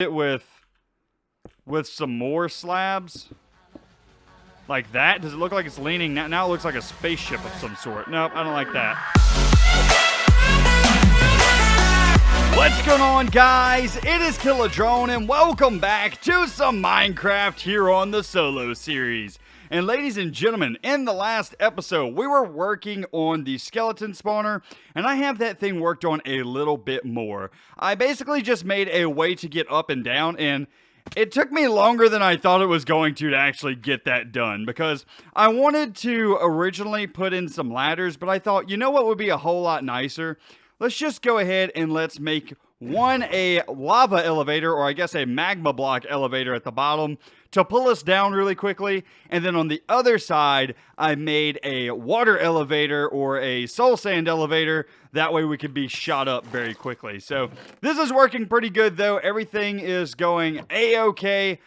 it with some more slabs like that. Does it look like it's leaning? Now it looks like a spaceship of some sort. Nope, I don't like that. What's going on, guys? It is Killadrone, and welcome back to some Minecraft here on the solo series. And ladies and gentlemen, in the last episode, we were working on the skeleton spawner, and I have that thing worked on a little bit more. I basically just made a way to get up and down, and it took me longer than I thought it was going to actually get that done, because I wanted to originally put in some ladders, but I thought, you know what would be a whole lot nicer? Let's just go ahead and let's make a lava elevator, or I guess a magma block elevator at the bottom to pull us down really quickly. And then on the other side, I made a water elevator or a soul sand elevator. That way we could be shot up very quickly. So this is working pretty good though. Everything is going a-okay.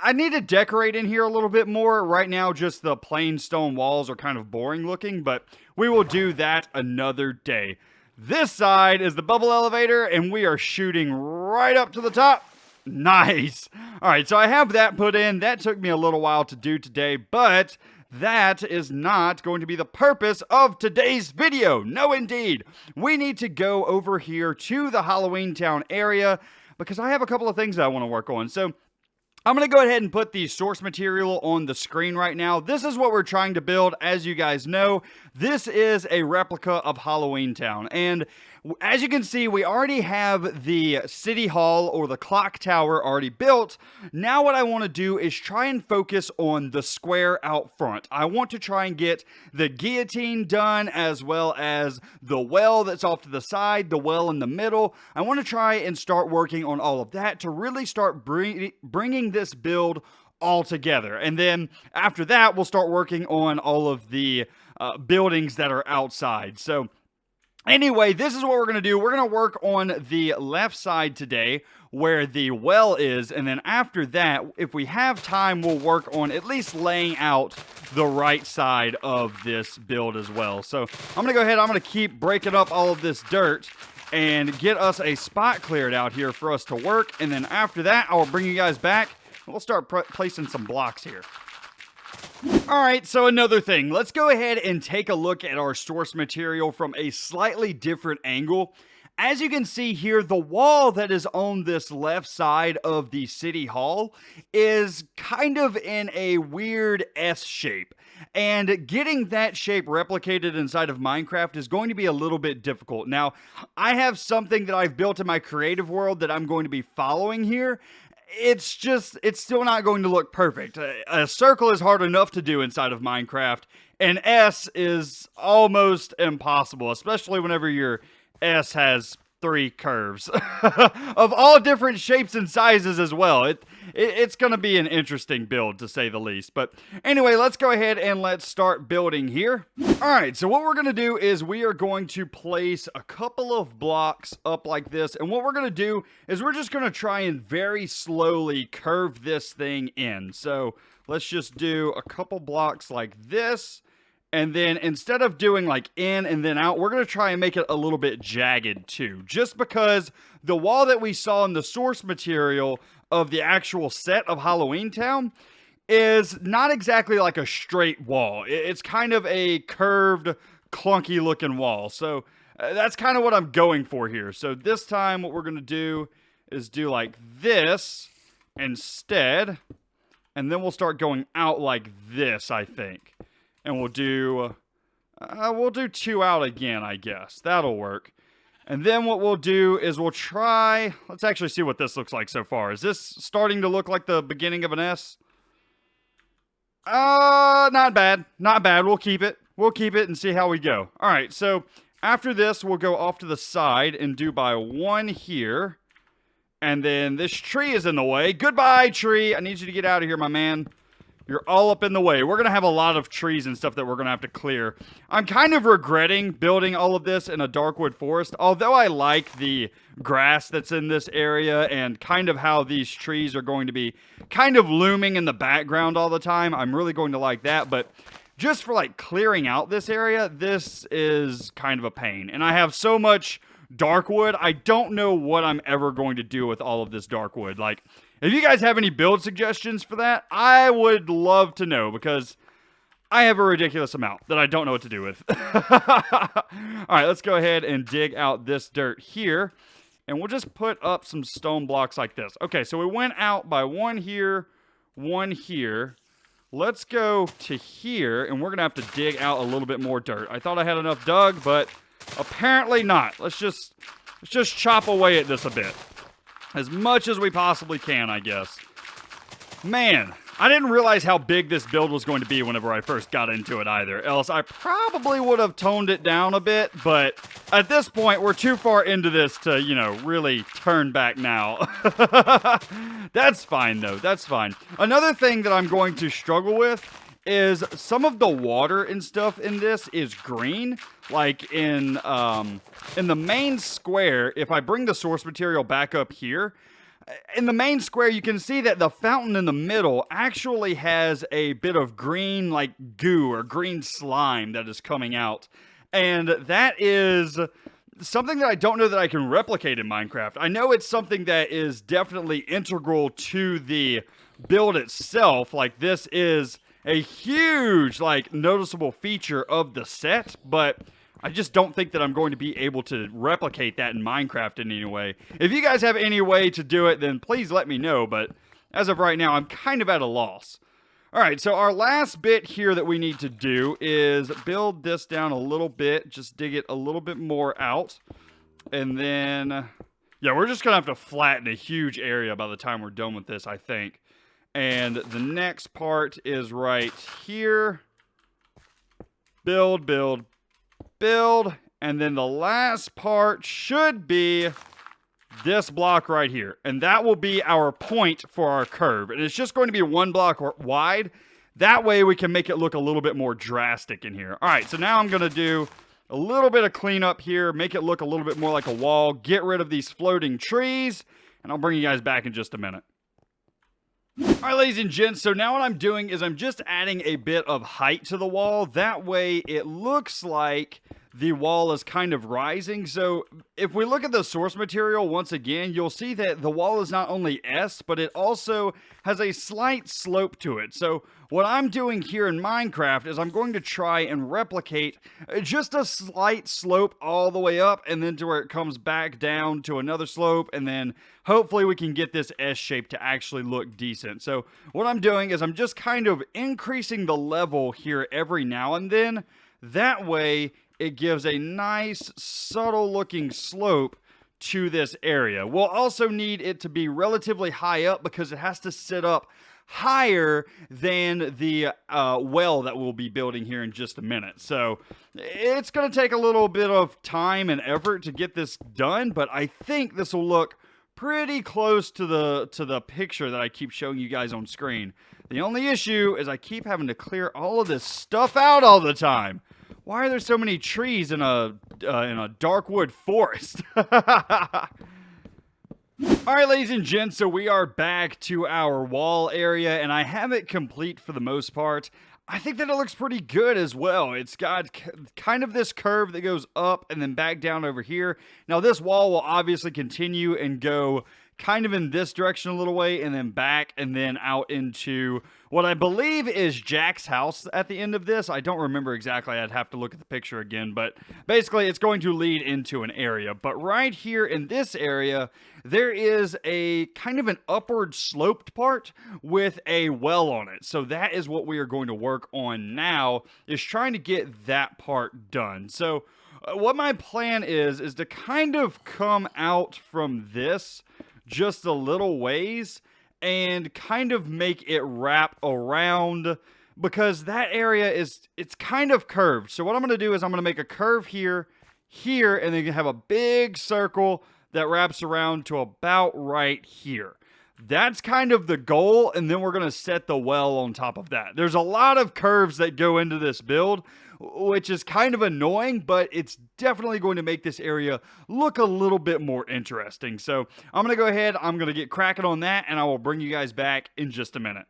I need to decorate in here a little bit more. Right now, just the plain stone walls are kind of boring looking, but we will do that another day. This side is the bubble elevator, and we are shooting right up to the top. Nice. All right, so I have that put in. That took me a little while to do today, but that is not going to be the purpose of today's video. No, indeed. We need to go over here to the Halloween Town area because I have a couple of things that I want to work on. So I'm going to go ahead and put the source material on the screen right now. This is what we're trying to build. As you guys know, this is a replica of Halloween Town. And as you can see, we already have the city hall or the clock tower already built. Now what I want to do is try and focus on the square out front. I want to try and get the guillotine done, as well as the well that's off to the side, the well in the middle. I want to try and start working on all of that to really start bringing this build all together. And then after that, we'll start working on all of the buildings that are outside. So anyway, this is what we're going to do. We're going to work on the left side today where the well is. And then after that, if we have time, we'll work on at least laying out the right side of this build as well. So I'm going to go ahead. I'm going to keep breaking up all of this dirt and get us a spot cleared out here for us to work. And then after that, I'll bring you guys back. We'll start placing some blocks here. Alright, so another thing. Let's go ahead and take a look at our source material from a slightly different angle. As you can see here, the wall that is on this left side of the city hall is kind of in a weird S shape. And getting that shape replicated inside of Minecraft is going to be a little bit difficult. Now, I have something that I've built in my creative world that I'm going to be following here. It's still not going to look perfect. A circle is hard enough to do inside of Minecraft. An S is almost impossible, especially whenever your S has 3 curves of all different shapes and sizes as well. It's going to be an interesting build, to say the least. But anyway, let's go ahead and let's start building here. All right, so what we're going to do is we are going to place a couple of blocks up like this. And what we're going to do is we're just going to try and very slowly curve this thing in. So let's just do a couple blocks like this. And then instead of doing like in and then out, we're going to try and make it a little bit jagged too. Just because the wall that we saw in the source material of the actual set of Halloween Town is not exactly like a straight wall. It's kind of a curved, clunky looking wall. So that's kind of what I'm going for here. So this time what we're going to do is do like this instead. And then we'll start going out like this, I think. And we'll do 2 out again, I guess. That'll work. And then what we'll do is we'll try... Let's actually see what this looks like so far. Is this starting to look like the beginning of an S? Not bad. Not bad. We'll keep it. We'll keep it and see how we go. All right, so after this, we'll go off to the side and do by 1 here. And then this tree is in the way. Goodbye, tree. I need you to get out of here, my man. You're all up in the way. We're going to have a lot of trees and stuff that we're going to have to clear. I'm kind of regretting building all of this in a darkwood forest. Although I like the grass that's in this area and kind of how these trees are going to be kind of looming in the background all the time. I'm really going to like that. But just for like clearing out this area, this is kind of a pain. And I have so much dark wood. I don't know what I'm ever going to do with all of this dark wood. Like, if you guys have any build suggestions for that, I would love to know, because I have a ridiculous amount that I don't know what to do with. Alright, let's go ahead and dig out this dirt here. And we'll just put up some stone blocks like this. Okay, so we went out by one here, one here. Let's go to here, and we're going to have to dig out a little bit more dirt. I thought I had enough dug, but apparently not. Let's just chop away at this a bit. As much as we possibly can, I guess. Man, I didn't realize how big this build was going to be whenever I first got into it either. Else I probably would have toned it down a bit, but at this point, we're too far into this to, you know, really turn back now. That's fine, though. That's fine. Another thing that I'm going to struggle with is some of the water and stuff in this is green. Like in the main square, if I bring the source material back up here, in the main square, you can see that the fountain in the middle actually has a bit of green, like, goo or green slime that is coming out. And that is something that I don't know that I can replicate in Minecraft. I know it's something that is definitely integral to the build itself. Like, this is a huge, like, noticeable feature of the set, but I just don't think that I'm going to be able to replicate that in Minecraft in any way. If you guys have any way to do it, then please let me know, but as of right now, I'm kind of at a loss. Alright, so our last bit here that we need to do is build this down a little bit, just dig it a little bit more out, and then, yeah, we're just going to have to flatten a huge area by the time we're done with this, I think. And the next part is right here. Build, build, build, and then the last part should be this block right here, and that will be our point for our curve, and it's just going to be one block wide. That way we can make it look a little bit more drastic in here. All right, so now I'm going to do a little bit of cleanup here, make it look a little bit more like a wall, get rid of these floating trees, and I'll bring you guys back in just a minute. Alright, ladies and gents, so now what I'm doing is I'm just adding a bit of height to the wall. That way it looks like the wall is kind of rising. So if we look at the source material once again, you'll see that the wall is not only S, but it also has a slight slope to it. So what I'm doing here in Minecraft is I'm going to try and replicate just a slight slope all the way up, and then to where it comes back down to another slope, and then hopefully we can get this S shape to actually look decent. So what I'm doing is I'm just kind of increasing the level here every now and then. That way it gives a nice subtle looking slope to this area. We'll also need it to be relatively high up because it has to sit up higher than the well that we'll be building here in just a minute. So it's going to take a little bit of time and effort to get this done, but I think this will look pretty close to the picture that I keep showing you guys on screen. The only issue is I keep having to clear all of this stuff out all the time. Why are there so many trees in a dark wood forest? Alright, ladies and gents, so we are back to our wall area, and I have it complete for the most part. I think that it looks pretty good as well. It's got kind of this curve that goes up and then back down over here. Now, this wall will obviously continue and go kind of in this direction a little way, and then back, and then out into what I believe is Jack's house at the end of this. I don't remember exactly. I'd have to look at the picture again, but basically it's going to lead into an area. But right here in this area, there is a kind of an upward sloped part with a well on it. So that is what we are going to work on now, is trying to get that part done. So what my plan is to kind of come out from this just a little ways and kind of make it wrap around, because that area it's kind of curved. So what I'm going to do is I'm going to make a curve here, and then have a big circle that wraps around to about right here. That's kind of the goal, and then we're going to set the well on top of that. There's a lot of curves that go into this build, which is kind of annoying, but it's definitely going to make this area look a little bit more interesting. So I'm going to go ahead, I'm going to get cracking on that, and I will bring you guys back in just a minute.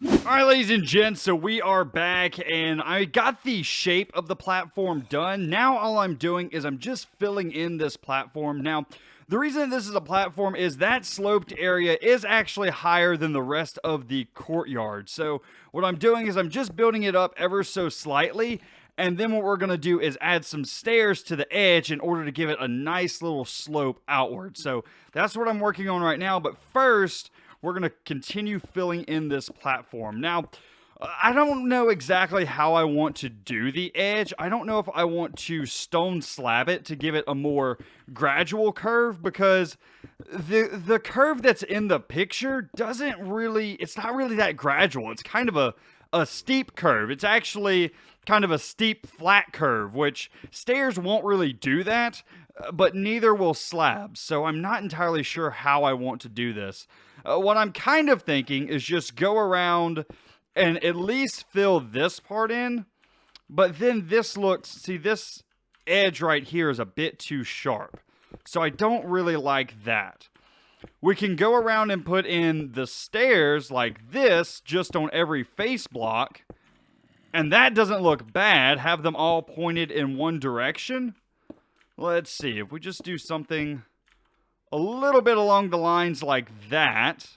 Alright, ladies and gents, so we are back, and I got the shape of the platform done. Now all I'm doing is I'm just filling in this platform. Now, the reason this is a platform is that sloped area is actually higher than the rest of the courtyard. So what I'm doing is I'm just building it up ever so slightly, and then what we're going to do is add some stairs to the edge in order to give it a nice little slope outward. So that's what I'm working on right now, but first we're going to continue filling in this platform. Now, I don't know exactly how I want to do the edge. I don't know if I want to stone slab it to give it a more gradual curve, because the curve that's in the picture doesn't really, it's not really that gradual. It's kind of a steep curve. It's actually kind of a steep flat curve, which stairs won't really do that, but neither will slabs. So I'm not entirely sure how I want to do this. What I'm kind of thinking is just go around and at least fill this part in, but then this looks, see, this edge right here is a bit too sharp. So I don't really like that. We can go around and put in the stairs like this, just on every face block, and that doesn't look bad. Have them all pointed in one direction. Let's see, if we just do something a little bit along the lines like that,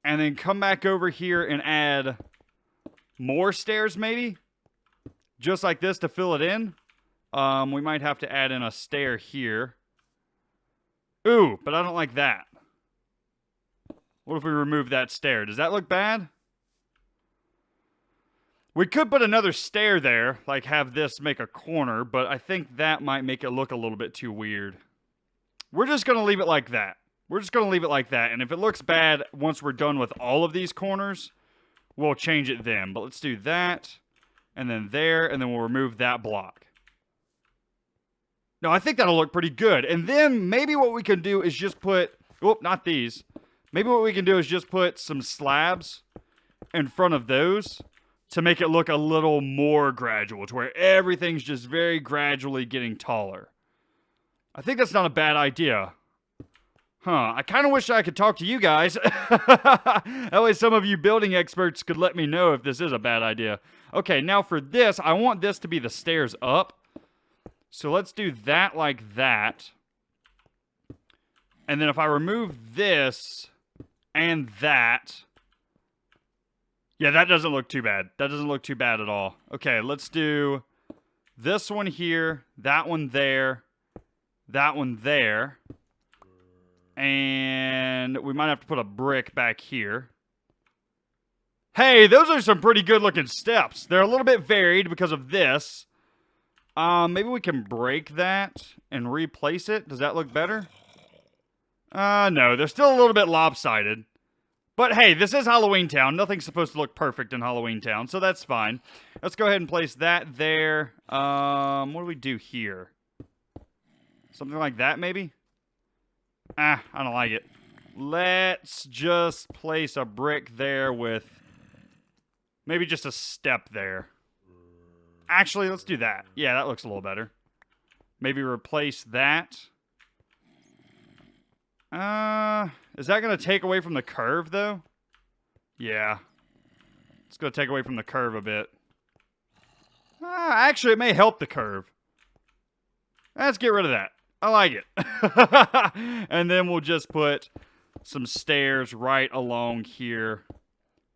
and then come back over here and add more stairs maybe, just like this to fill it in. We might have to add in a stair here. Ooh, but I don't like that. What if we remove that stair? Does that look bad? We could put another stair there, like have this make a corner, but I think that might make it look a little bit too weird. We're just going to leave it like that. We're just going to leave it like that. And if it looks bad once we're done with all of these corners, we'll change it then. But let's do that, and then there, and then we'll remove that block. No, I think that'll look pretty good. And then maybe what we can do is just put, oh, not these. Maybe what we can do is just put some slabs in front of those to make it look a little more gradual, to where everything's just very gradually getting taller. I think that's not a bad idea. Huh, I kind of wish I could talk to you guys. That way some of you building experts could let me know if this is a bad idea. Okay, now for this, I want this to be the stairs up. So let's do that like that. And then if I remove this and that, yeah, that doesn't look too bad. That doesn't look too bad at all. Okay, let's do this one here, that one there, that one there, and we might have to put a brick back here. Hey, those are some pretty good looking steps. They're a little bit varied because of this. Maybe we can break that and replace it. Does that look better? No, they're still a little bit lopsided. But hey, this is Halloween Town. Nothing's supposed to look perfect in Halloween Town, so that's fine. Let's go ahead and place that there. What do we do here? Something like that, maybe? I don't like it. Let's just place a brick there with maybe just a step there. Actually, let's do that. Yeah, that looks a little better. Maybe replace that. Is that going to take away from the curve, though? Yeah. It's going to take away from the curve a bit. Actually, it may help the curve. Let's get rid of that. I like it. And then we'll just put some stairs right along here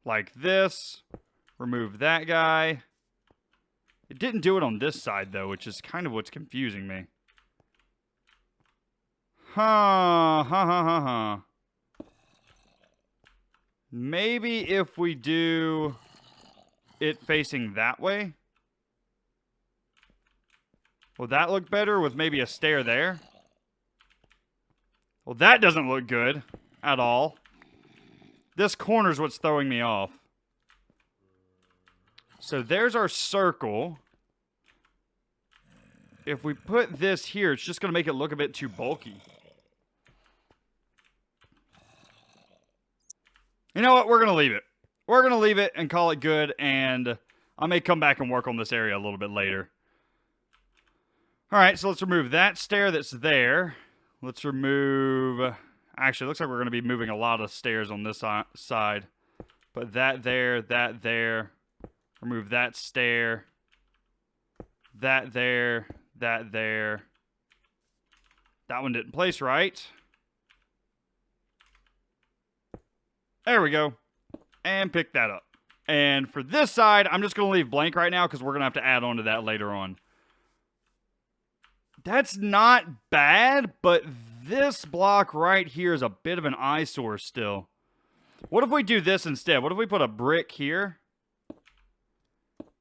like this. Remove that guy. It didn't do it on this side, though, which is kind of what's confusing me. Maybe if we do it facing that way. Will that look better with maybe a stair there? Well, that doesn't look good at all. This corner's what's throwing me off. So there's our circle. If we put this here, it's just going to make it look a bit too bulky. You know what? We're going to leave it. We're going to leave it and call it good, and I may come back and work on this area a little bit later. Alright, so let's remove that stair that's there. Let's remove... Actually, it looks like we're going to be moving a lot of stairs on this side. Put that there, that there. Remove that stair. That there, that there. That one didn't place right. There we go. And pick that up. And for this side, I'm just going to leave blank right now because we're going to have to add on to that later on. That's not bad, but this block right here is a bit of an eyesore still. What if we do this instead? What if we put a brick here?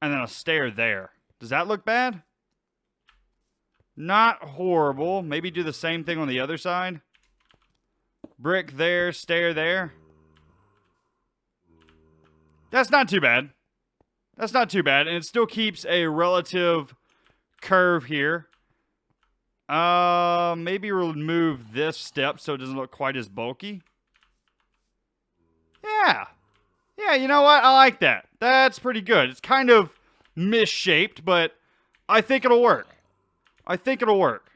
And then a stair there. Does that look bad? Not horrible. Maybe do the same thing on the other side. Brick there, stair there. That's not too bad. That's not too bad. And it still keeps a relative curve here. Maybe remove this step so it doesn't look quite as bulky. Yeah. Yeah, you know what? I like that. That's pretty good. It's kind of misshaped, but I think it'll work. I think it'll work.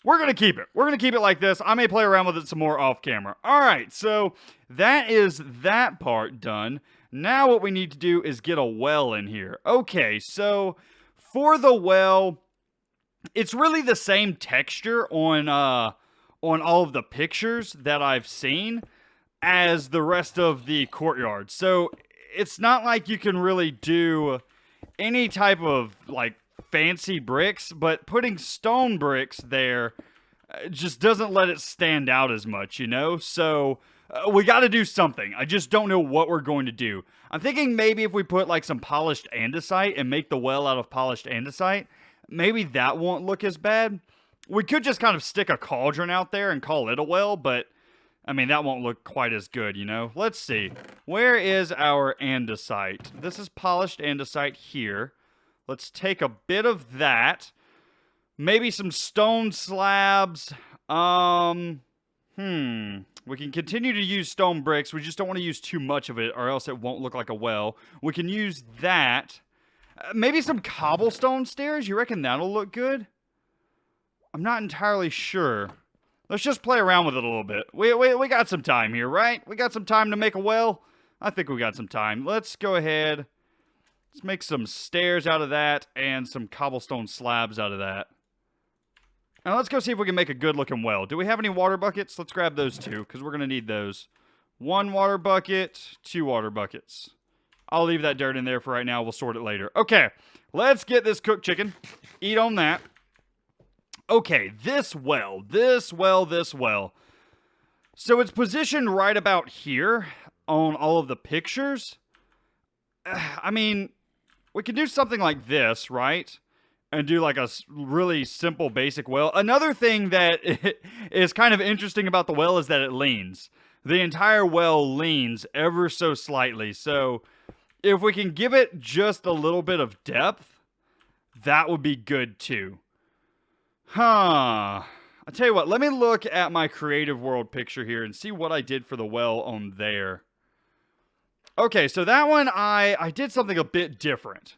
We're going to keep it. We're going to keep it like this. I may play around with it some more off camera. All right, so that is that part done. Now what we need to do is get a well in here. Okay, so for the well, it's really the same texture on all of the pictures that I've seen as the rest of the courtyard. So it's not like you can really do any type of like fancy bricks, but putting stone bricks there just doesn't let it stand out as much, you know? So we got to do something. I just don't know what we're going to do. I'm thinking maybe if we put like some polished andesite and make the well out of polished andesite, maybe that won't look as bad. We could just kind of stick a cauldron out there and call it a well, but I mean, that won't look quite as good, you know? Let's see. Where is our andesite? This is polished andesite here. Let's take a bit of that. Maybe some stone slabs. We can continue to use stone bricks. We just don't want to use too much of it or else it won't look like a well. We can use that. Maybe some cobblestone stairs. You reckon that'll look good? I'm not entirely sure. Let's just play around with it a little bit. We got some time here, right? We got some time to make a well. I think we got some time. Let's go ahead. Let's make some stairs out of that and some cobblestone slabs out of that. Now let's go see if we can make a good looking well. Do we have any water buckets? Let's grab those two because we're going to need those. 1 water bucket, 2 water buckets. I'll leave that dirt in there for right now. We'll sort it later. Okay, let's get this cooked chicken. Eat on that. Okay, this well. So it's positioned right about here on all of the pictures. I mean, we could do something like this, right? And do like a really simple basic well. Another thing that is kind of interesting about the well is that it leans. The entire well leans ever so slightly. So if we can give it just a little bit of depth, that would be good too. I'll tell you what, let me look at my creative world picture here and see what I did for the well on there. Okay, so that one, I did something a bit different.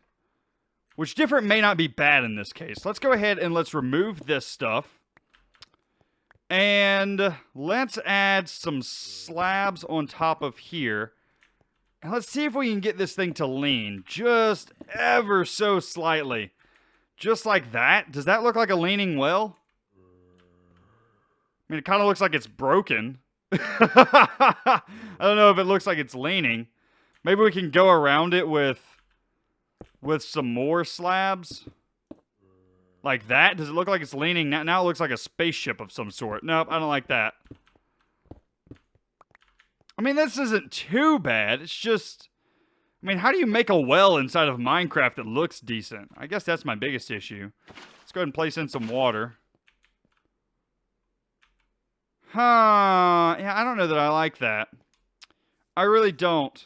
Which different may not be bad in this case. Let's go ahead and let's remove this stuff. And let's add some slabs on top of here. And let's see if we can get this thing to lean just ever so slightly. Just like that. Does that look like a leaning well? I mean, it kind of looks like it's broken. I don't know if it looks like it's leaning. Maybe we can go around it with some more slabs. Like that. Does it look like it's leaning? Now it looks like a spaceship of some sort. Nope, I don't like that. I mean, this isn't too bad. It's just... I mean, how do you make a well inside of Minecraft that looks decent? I guess that's my biggest issue. Let's go ahead and place in some water. Yeah, I don't know that I like that. I really don't.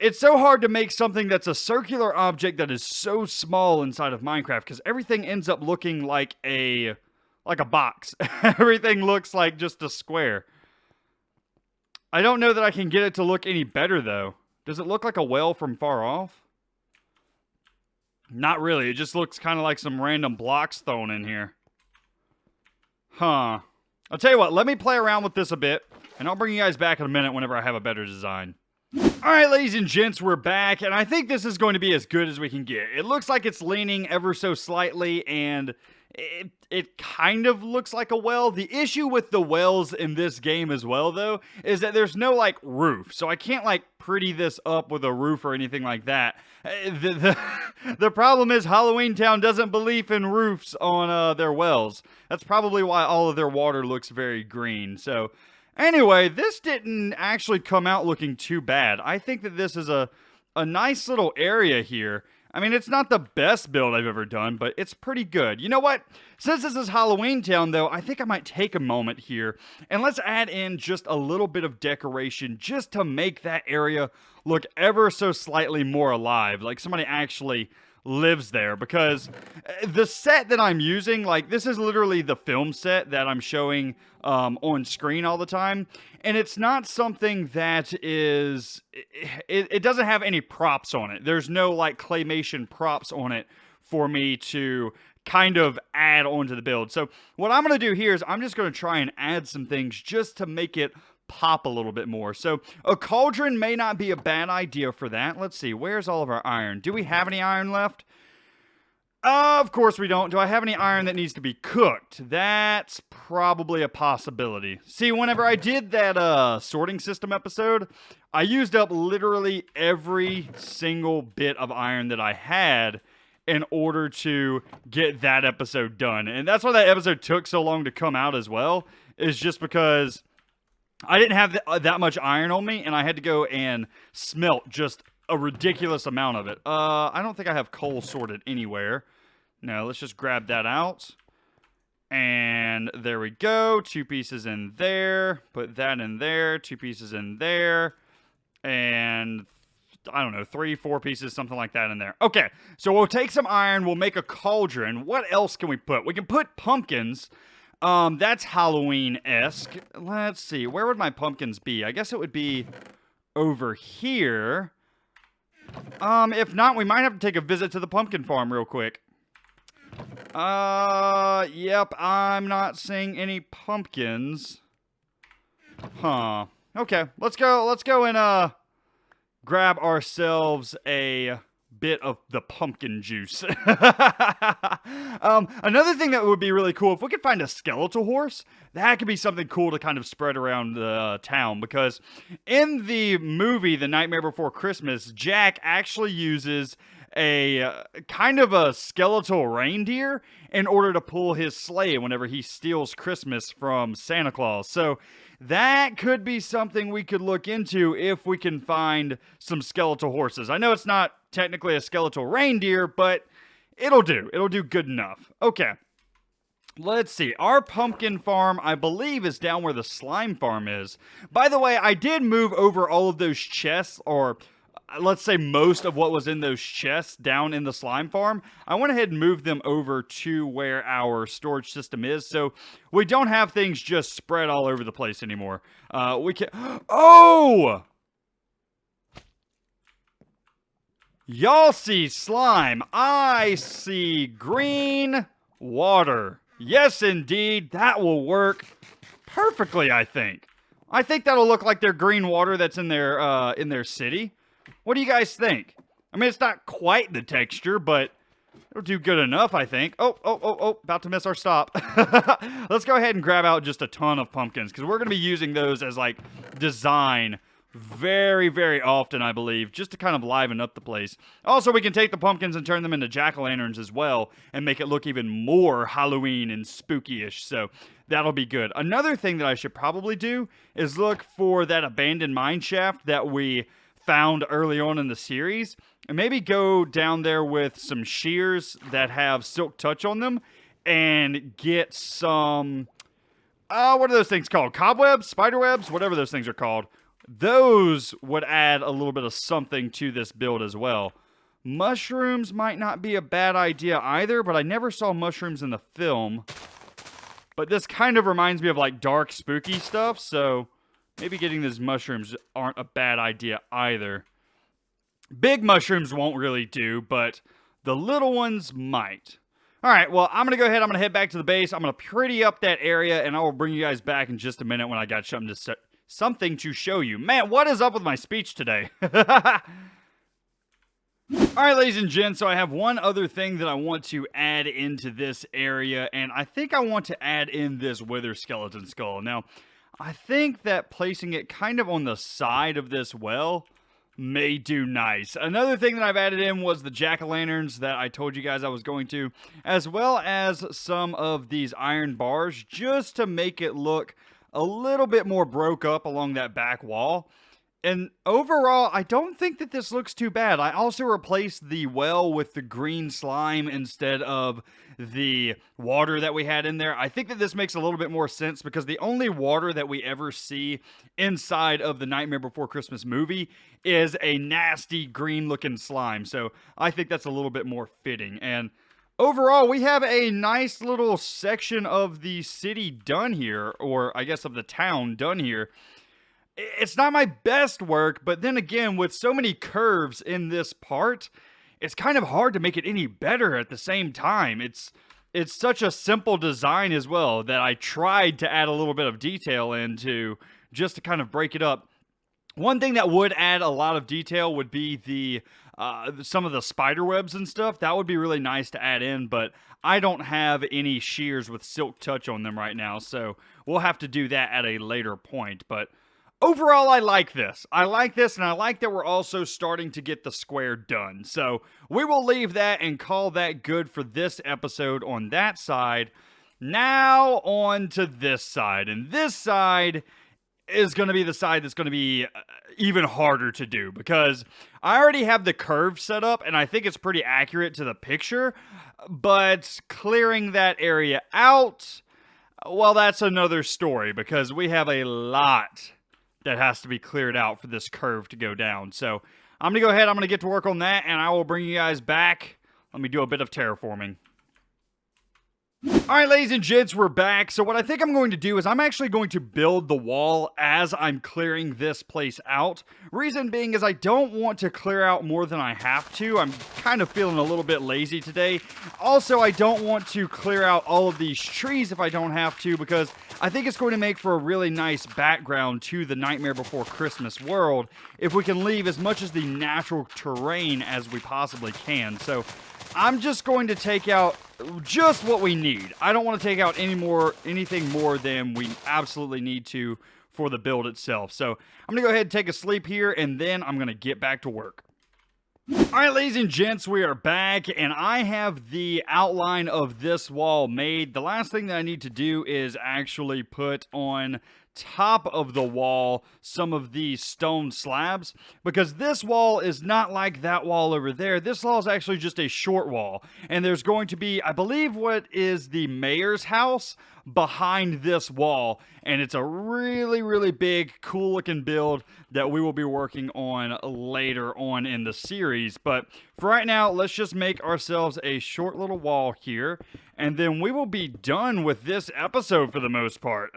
It's so hard to make something that's a circular object that is so small inside of Minecraft because everything ends up looking like a box. Everything looks like just a square. I don't know that I can get it to look any better though. Does it look like a well from far off? Not really. It just looks kind of like some random blocks thrown in here. I'll tell you what. Let me play around with this a bit. And I'll bring you guys back in a minute whenever I have a better design. Alright, ladies and gents, we're back, and I think this is going to be as good as we can get. It looks like it's leaning ever so slightly, and it kind of looks like a well. The issue with the wells in this game as well, though, is that there's no, like, roof. So I can't, like, pretty this up with a roof or anything like that. The problem is Halloween Town doesn't believe in roofs on their wells. That's probably why all of their water looks very green, so... Anyway, this didn't actually come out looking too bad. I think that this is a nice little area here. I mean, it's not the best build I've ever done, but it's pretty good. You know what? Since this is Halloween Town, though, I think I might take a moment here, and let's add in just a little bit of decoration just to make that area look ever so slightly more alive, like somebody actually lives there, because the set that I'm using, like, this is literally the film set that I'm showing on screen all the time, and it's not something that is, it doesn't have any props on it. There's no, like, claymation props on it for me to kind of add onto the build. So what I'm going to do here is I'm just going to try and add some things just to make it pop a little bit more. So a cauldron may not be a bad idea for that. Let's see, where's all of our iron? Do we have any iron left? Of course we don't. Do I have any iron that needs to be cooked? That's probably a possibility. See, whenever I did that sorting system episode, I used up literally every single bit of iron that I had in order to get that episode done. And that's why that episode took so long to come out as well, is just because I didn't have that much iron on me, and I had to go and smelt just a ridiculous amount of it. I don't think I have coal sorted anywhere. No, let's just grab that out. And there we go. 2 pieces in there. Put that in there. 2 pieces in there. And I don't know, 3, 4 pieces, something like that in there. Okay, so we'll take some iron. We'll make a cauldron. What else can we put? We can put pumpkins. That's Halloween-esque. Let's see. Where would my pumpkins be? I guess it would be over here. If not, we might have to take a visit to the pumpkin farm real quick. Yep, I'm not seeing any pumpkins. Huh. Okay, let's go and, grab ourselves a bit of the pumpkin juice. Another thing that would be really cool, if we could find a skeletal horse, that could be something cool to kind of spread around the town, because in the movie The Nightmare Before Christmas, Jack actually uses a kind of a skeletal reindeer in order to pull his sleigh whenever he steals Christmas from Santa Claus. So that could be something we could look into if we can find some skeletal horses. I know it's not technically a skeletal reindeer, but it'll do. It'll do good enough. Okay. Let's see. Our pumpkin farm, I believe, is down where the slime farm is. By the way, I did move over all of those chests, or let's say most of what was in those chests down in the slime farm. I went ahead and moved them over to where our storage system is, so we don't have things just spread all over the place anymore. We can... Oh! Y'all see slime. I see green water. Yes, indeed. That will work perfectly, I think. I think that'll look like their green water that's in their city. What do you guys think? I mean, it's not quite the texture, but it'll do good enough, I think. Oh, about to miss our stop. Let's go ahead and grab out just a ton of pumpkins, because we're going to be using those as, like, design very, very often, I believe, just to kind of liven up the place. Also, we can take the pumpkins and turn them into jack-o'-lanterns as well, and make it look even more Halloween and spooky-ish, so that'll be good. Another thing that I should probably do is look for that abandoned mine shaft that we found early on in the series, and maybe go down there with some shears that have silk touch on them, and get some, what are those things called? Cobwebs? Spiderwebs? Whatever those things are called. Those would add a little bit of something to this build as well. Mushrooms might not be a bad idea either, but I never saw mushrooms in the film. But this kind of reminds me of, like, dark, spooky stuff, so maybe getting these mushrooms aren't a bad idea either. Big mushrooms won't really do, but the little ones might. Alright, well, I'm going to go ahead. I'm going to head back to the base. I'm going to pretty up that area, and I will bring you guys back in just a minute when I got something to something to show you. Man, what is up with my speech today? Alright, ladies and gents, so I have one other thing that I want to add into this area, and I think I want to add in this wither skeleton skull. Now, I think that placing it kind of on the side of this well may do nice. Another thing that I've added in was the jack-o'-lanterns that I told you guys I was going to, as well as some of these iron bars, just to make it look a little bit more broke up along that back wall. And overall, I don't think that this looks too bad. I also replaced the well with the green slime instead of the water that we had in there. I think that this makes a little bit more sense because the only water that we ever see inside of the Nightmare Before Christmas movie is a nasty green looking slime. So I think that's a little bit more fitting. And overall, we have a nice little section of the city done here, or I guess of the town done here. It's not my best work, but then again, with so many curves in this part, it's kind of hard to make it any better at the same time. It's such a simple design as well that I tried to add a little bit of detail into just to kind of break it up. One thing that would add a lot of detail would be the some of the spider webs and stuff. That would be really nice to add in, but I don't have any shears with silk touch on them right now, so we'll have to do that at a later point. But overall, I like this. I like this, and I like that we're also starting to get the square done. So we will leave that and call that good for this episode on that side. Now on to this side, and this side is going to be the side that's going to be even harder to do because I already have the curve set up and I think it's pretty accurate to the picture, but clearing that area out, well, that's another story because we have a lot that has to be cleared out for this curve to go down. So I'm going to go ahead, I'm going to get to work on that, and I will bring you guys back. Let me do a bit of terraforming. Alright, ladies and gents, we're back. So what I think I'm going to do is I'm actually going to build the wall as I'm clearing this place out. Reason being is I don't want to clear out more than I have to. I'm kind of feeling a little bit lazy today. Also, I don't want to clear out all of these trees if I don't have to because I think it's going to make for a really nice background to the Nightmare Before Christmas world if we can leave as much as the natural terrain as we possibly can. So I'm just going to take out just what we need. I don't want to take out anything more than we absolutely need to for the build itself. So I'm going to go ahead and take a sleep here, and then I'm going to get back to work. Alright, ladies and gents, we are back, and I have the outline of this wall made. The last thing that I need to do is actually put on top of the wall some of these stone slabs, because this wall is not like that wall over there. This wall is actually just a short wall, and there's going to be, I believe, what is the mayor's house behind this wall, and it's a really big, cool looking build that we will be working on later on in the series. But for right now, let's just make ourselves a short little wall here, and then we will be done with this episode for the most part.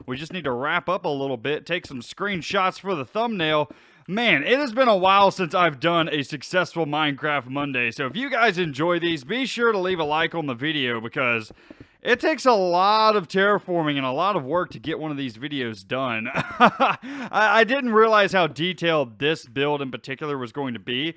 We just need to wrap up a little bit, take some screenshots for the thumbnail. Man, it has been a while since I've done a successful Minecraft Monday, so if you guys enjoy these, be sure to leave a like on the video because it takes a lot of terraforming and a lot of work to get one of these videos done. I didn't realize how detailed this build in particular was going to be.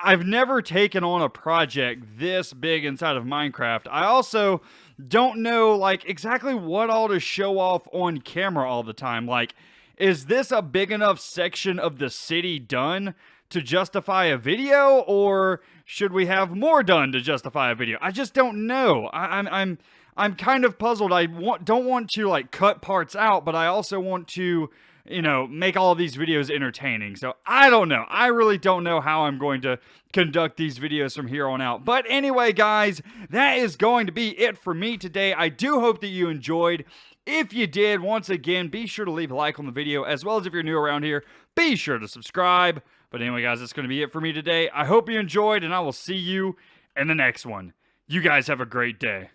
I've never taken on a project this big inside of Minecraft. I also don't know, like, exactly what all to show off on camera all the time. Like, is this a big enough section of the city done to justify a video, or should we have more done to justify a video? I just don't know. I'm kind of puzzled. I don't want to, like, cut parts out, but I also want to, you know, make all of these videos entertaining. So I don't know. I really don't know how I'm going to conduct these videos from here on out. But anyway, guys, that is going to be it for me today. I do hope that you enjoyed. If you did, once again, be sure to leave a like on the video, as well as if you're new around here, be sure to subscribe. But anyway, guys, that's going to be it for me today. I hope you enjoyed, and I will see you in the next one. You guys have a great day.